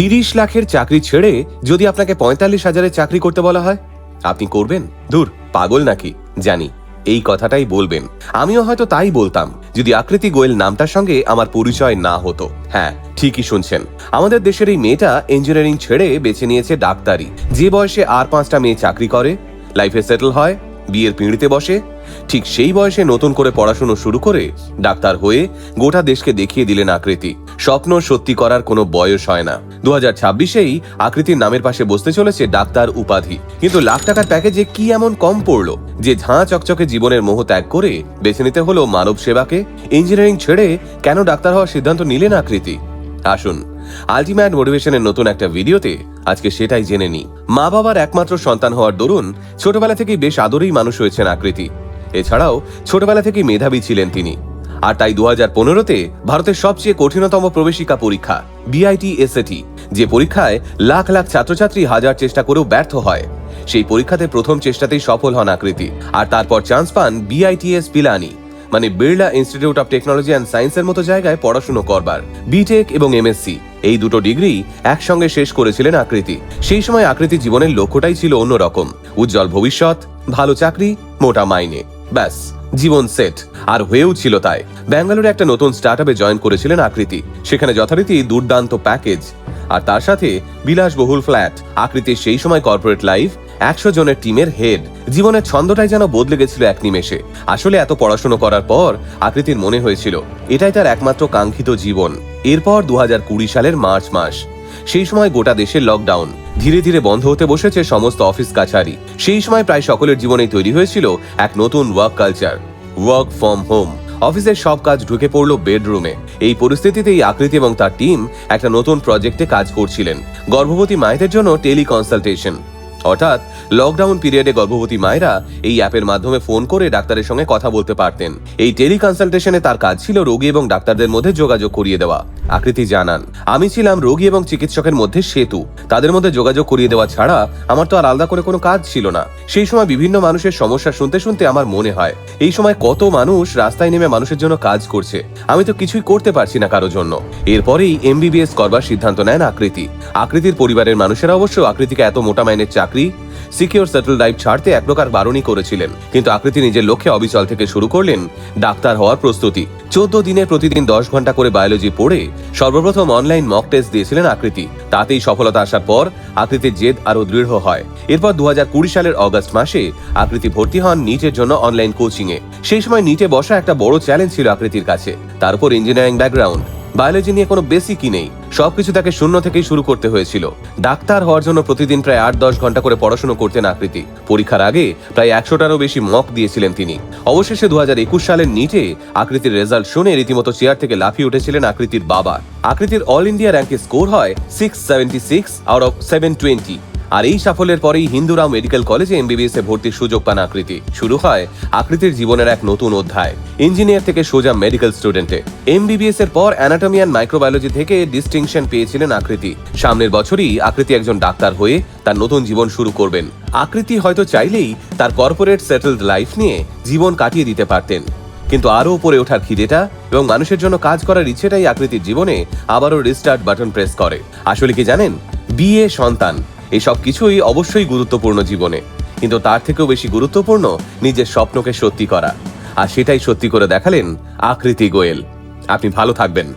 30 লাখের চাকরি ছেড়ে যদি আপনাকে 45,000-এর চাকরি করতে বলা হয়, আপনি করবেন? দূর, পাগল নাকি? জানি, এই কথাটাই বলবেন। আমিও হয়তো তাই বলতাম যদি আকৃতি গোয়েল নামটার সঙ্গে আমার পরিচয় না হতো। হ্যাঁ, ঠিকই শুনছেন, আমাদের দেশের এই মেয়েটা ইঞ্জিনিয়ারিং ছেড়ে বেছে নিয়েছে ডাক্তারি। যে বয়সে আর 5টা মেয়ে চাকরি করে, লাইফে সেটেল হয়, বিয়ের পিঁড়িতে বসে, ঠিক সেই বয়সে নতুন করে পড়াশোনা শুরু করে ডাক্তার হয়ে গোটা দেশকে দেখিয়ে দিলেন আকৃতি। স্বপ্ন সত্যি করার কোনো বয়স হয় না। 2026-এই আকৃতির নামের পাশে বসতে চলেছে ডাক্তার উপাধি। কিন্তু লাখ টাকার প্যাকেজে কি এমন কম পড়লো যে ঝাঁ চকচকে জীবনের মোহ ত্যাগ করে বেছে নিতে হলো মানব সেবাকে? ইঞ্জিনিয়ারিং ছেড়ে কেন ডাক্তার হওয়ার সিদ্ধান্ত নিলেন আকৃতি? আসুন, আলটিমেট মোটিভেশনের নতুন একটা ভিডিওতে আজকে সেটাই জেনে নিই। মা বাবার একমাত্র সন্তান হওয়ার দরুন ছোটবেলা থেকেই বেশ আদরেই মানুষ হয়েছেন আকৃতি। এছাড়াও ছোটবেলা থেকেই মেধাবী ছিলেন তিনি। আর তাই 2015-তে ভারতের সবচেয়ে কঠিনতম প্রবেশিকা পরীক্ষা BIT-SAT, যে পরীক্ষায় লাখ লাখ ছাত্রছাত্রী হাজার চেষ্টা করেও ব্যর্থ হয়, সেই পরীক্ষাতে প্রথম চেষ্টাতেই সফল হন আকৃতি। আর তারপর চান্স পান BITS পিলানি, মানে Birla institute of technology and সায়েন্সের মতো জায়গায় পড়াশুনো করবার। বিটেক এবং MSc এই দুটো ডিগ্রি একসঙ্গে শেষ করেছিলেন আকৃতি। সেই সময় আকৃতির জীবনের লক্ষ্যটাই ছিল অন্যরকম। উজ্জ্বল ভবিষ্যৎ, ভালো চাকরি, মোটা মাইনে, ব্যাস জীবন সেট। আর হয়েও ছিল তাই। ব্যাঙ্গালোরে একটা নতুন স্টার্টআপে জয়েন করেছিলেন আকৃতি। সেখানে যথারীতি দুর্দান্ত প্যাকেজ আর তার সাথে বিলাসবহুল ফ্ল্যাট। আকৃতির সেই সময় কর্পোরেট লাইফ, 100 জনের টিমের হেড। জীবনের ছন্দটাই যেন বদলে গেছিল এক নিমেষে। আসলে এত পড়াশোনা করার পর আকৃতির মনে হয়েছিল এটাই তার একমাত্র কাঙ্ক্ষিত জীবন। এরপর 2020 সালের মার্চ মাস। সেই সময় গোটা দেশের লকডাউন। ধীরে ধীরে বন্ধ হতে বসেছে সমস্ত অফিস কাছারি। সেই সময় প্রায় সকলের জীবনেই তৈরি হয়েছিল এক নতুন work culture, work from home. অফিসের সব কাজ ঢুকে পড়লো বেডরুমে। এই পরিস্থিতিতেই আকৃতি এবং তার টিম একটা নতুন প্রজেক্টে কাজ করছিলেন, গর্ভবতী মায়েদের জন্য টেলি কনসালটেশন। অর্থাৎ লকডাউন পিরিয়ডে গর্ভবতী মায়েরা এই অ্যাপের মাধ্যমে ফোন করে ডাক্তারের সঙ্গে কথা বলতে পারতেন। এই টেলি কনসালটেশনে তার কাজ ছিল রোগী এবং ডাক্তারদের মধ্যে যোগাযোগ করিয়ে দেওয়া। আকৃতি জানান, আমি ছিলাম রোগী এবং চিকিৎসকের মধ্যে সেতু। তাদের মধ্যে যোগাযোগ করিয়ে দেওয়া ছাড়া আমার তো আর আলাদা করে কোনো কাজ ছিল না। সেই সময় বিভিন্ন মানুষের সমস্যা শুনতে শুনতে আমার মনে হয় এই সময় কত মানুষ রাস্তায় নেমে মানুষের জন্য কাজ করছে, আমি তো কিছুই করতে পারছি না কারোর জন্য। এরপরেই MBBS করবার সিদ্ধান্ত নেন আকৃতি। আকৃতির পরিবারের মানুষেরা অবশ্য আকৃতিকে এত মোটা মাইনের চাকরি, সিকিউর সেটেল লাইফ ছাড়তে এক প্রকার বারণই করেছিলেন। কিন্তু আকৃতি নিজের লক্ষ্যে অবিচল থেকে শুরু করলেন ডাক্তার হওয়ার প্রস্তুতি। 14 দিনে প্রতিদিন 10 ঘন্টা করে বায়োলজি পড়ে সর্বপ্রথম অনলাইন মক টেস্ট দিয়েছিলেন আকৃতি। তাতেই সফলতা আসার পর আকৃতির জেদ আরো দৃঢ় হয়। এরপর 2020 সালের অগস্ট মাসে আকৃতি ভর্তি হন নিটের জন্য অনলাইন কোচিং এ। সেই সময় নিটে বসা একটা বড় চ্যালেঞ্জ ছিল আকৃতির কাছে। তার উপর ইঞ্জিনিয়ারিং ব্যাকগ্রাউন্ড, বায়োলজি নিয়ে কোনো বেসিকই নেই। সবকিছু তাকে শূন্য থেকেই শুরু করতে হয়েছিল। ডাক্তার হওয়ার জন্য প্রতিদিন প্রায় 8-10 ঘন্টা করে পড়াশোনা করতেন আকৃতি। পরীক্ষার আগে প্রায় 100টারও বেশি মক দিয়েছিলেন তিনি। অবশেষে 2021 সালের নিটে আকৃতির রেজাল্ট শুনে রীতিমতো চেয়ার থেকে লাফিয়ে উঠেছিলেন আকৃতির বাবা। আকৃতির অল ইন্ডিয়া র্যাঙ্কে স্কোর হয় 676 আউট অফ 720। আর এই সাফল্যের পরেই হিন্দুরাও মেডিকেল কলেজে MBBS এ ভর্তির সুযোগ পান আকৃতি। শুরু হয় আকৃতির জীবনের এক নতুন অধ্যায়। ইঞ্জিনিয়ার থেকে সোজা মেডিকেল স্টুডেন্টে। MBBS এর পর অ্যানাটমি অ্যান্ড মাইক্রোবায়োলজি থেকে ডিস্টিংশন পেয়েছিলেন আকৃতি। সামনের বছরই আকৃতি একজন ডাক্তার হয়ে তার নতুন জীবন শুরু করবেন। আকৃতি হয়তো চাইলেই তার কর্পোরেট সেটেলড লাইফ নিয়ে জীবন কাটিয়ে দিতে পারতেন, কিন্তু আরো উপরে ওঠার খিদেটা এবং মানুষের জন্য কাজ করার ইচ্ছেটাই আকৃতির জীবনে আবারও রিস্টার্ট বাটন প্রেস করে। আসলে কি জানেন, বিয়ে, সন্তান এই সব কিছুই অবশ্যই গুরুত্বপূর্ণ জীবনে, কিন্তু তার থেকেও বেশি গুরুত্বপূর্ণ নিজের স্বপ্নকে সত্যি করা। আর সেটাই সত্যি করে দেখালেন আকৃতি গোয়েল। আপনি ভালো থাকবেন।